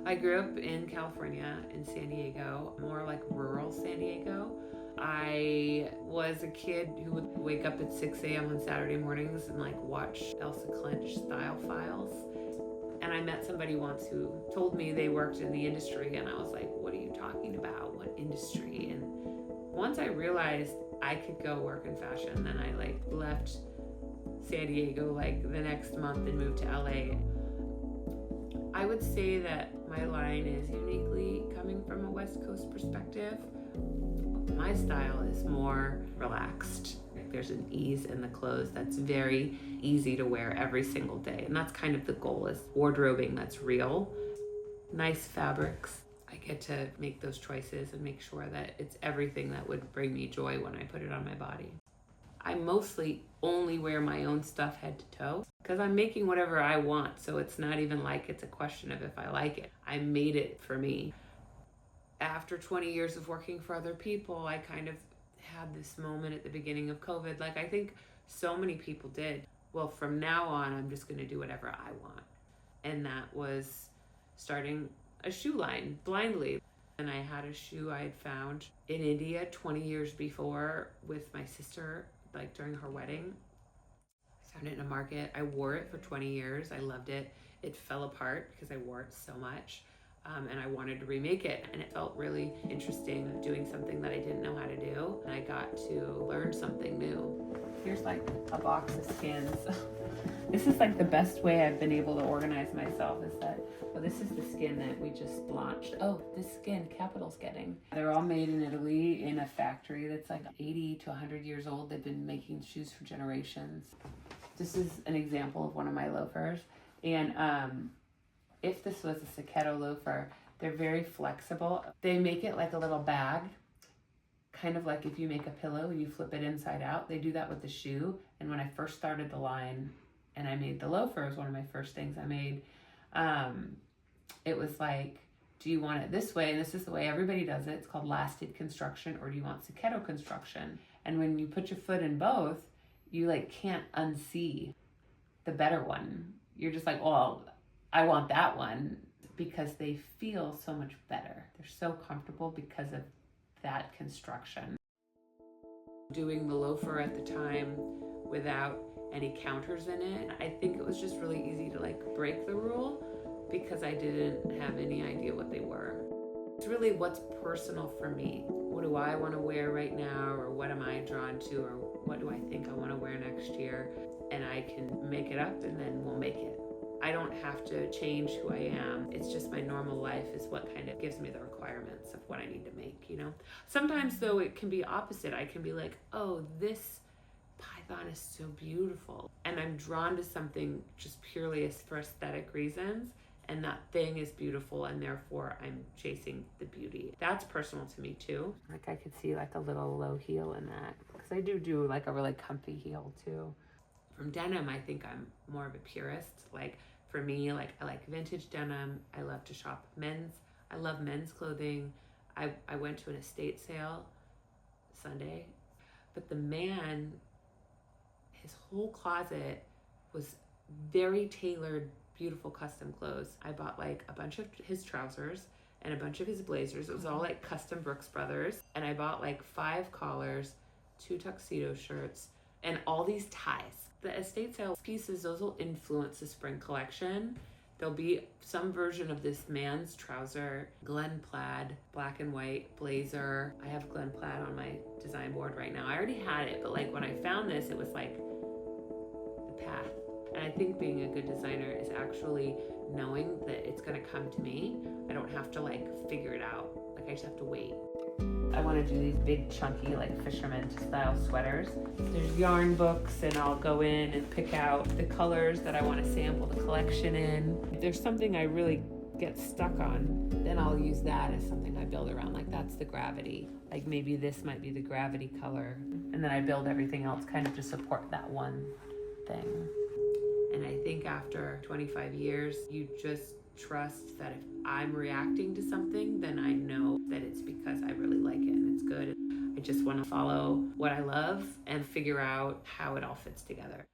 I grew up in California, in San Diego, more like rural San Diego. I was a kid who would wake up at 6 a.m. on Saturday mornings and like watch Elsa Clinch style files. And I met somebody once who told me they worked in the industry, and I was like, what are you talking about? What industry? And once I realized I could go work in fashion, then I like left San Diego like the next month and moved to LA. I would say that my line is uniquely coming from a West Coast perspective. My style is more relaxed. There's an ease in the clothes that's very easy to wear every single day. And that's kind of the goal, is wardrobing that's real. Nice fabrics. I get to make those choices and make sure that it's everything that would bring me joy when I put it on my body. I mostly only wear my own stuff head to toe because I'm making whatever I want. So it's not even like it's a question of if I like it. I made it for me. After 20 years of working for other people, I kind of had this moment at the beginning of COVID, like I think so many people did. Well, from now on, I'm just going to do whatever I want. And that was starting a shoe line blindly. And I had a shoe I had found in India 20 years before with my sister, like during her wedding. I found it in a market. I wore it for 20 years. I loved it. It fell apart because I wore it so much. And I wanted to remake it, and it felt really interesting doing something that I didn't know how to do, and I got to learn something new. Here's like a box of skins. This is like the best way I've been able to organize myself, is that, well, this is the skin that we just launched. Oh, this skin Capital's getting. They're all made in Italy in a factory that's like 80 to 100 years old. They've been making shoes for generations. This is an example of one of my loafers, and if this was a Saketo loafer, they're very flexible. They make it like a little bag, kind of like if you make a pillow, you flip it inside out. They do that with the shoe. And when I first started the line and I made the loafer, it was one of my first things I made. It was like, do you want it this way? And this is the way everybody does it. It's called lasted construction, or do you want Saketo construction? And when you put your foot in both, you like can't unsee the better one. You're just like, well, I want that one, because they feel so much better. They're so comfortable because of that construction. Doing the loafer at the time without any counters in it, I think it was just really easy to like break the rule because I didn't have any idea what they were. It's really what's personal for me. What do I want to wear right now, or what am I drawn to, or what do I think I want to wear next year? And I can make it up, and then we'll make it. I don't have to change who I am. It's just my normal life is what kind of gives me the requirements of what I need to make, you know? Sometimes though it can be opposite. I can be like, oh, this python is so beautiful. And I'm drawn to something just purely for aesthetic reasons. And that thing is beautiful, and therefore I'm chasing the beauty. That's personal to me too. Like I could see like a little low heel in that, because I do like a really comfy heel too. From denim, I think I'm more of a purist. Like for me, like I like vintage denim. I love to shop men's. I love men's clothing. I went to an estate sale Sunday, but the man, his whole closet was very tailored, beautiful custom clothes. I bought like a bunch of his trousers and a bunch of his blazers. It was all like custom Brooks Brothers. And I bought like 5 collars, 2 tuxedo shirts, and all these ties. The estate sale pieces, those will influence the spring collection. There'll be some version of this man's trouser, Glen Plaid, black and white blazer. I have Glen Plaid on my design board right now. I already had it, but like when I found this, it was like the path. And I think being a good designer is actually knowing that it's gonna come to me. I don't have to like figure it out. Like I just have to wait. I want to do these big chunky like fisherman style sweaters. There's yarn books, and I'll go in and pick out the colors that I want to sample the collection in. If there's something I really get stuck on, then I'll use that as something I build around. Like that's the gravity. Like maybe this might be the gravity color. And then I build everything else kind of to support that one thing. And I think after 25 years, you just trust that if I'm reacting to something, then I know that it's because I really like it and it's good. I just want to follow what I love and figure out how it all fits together.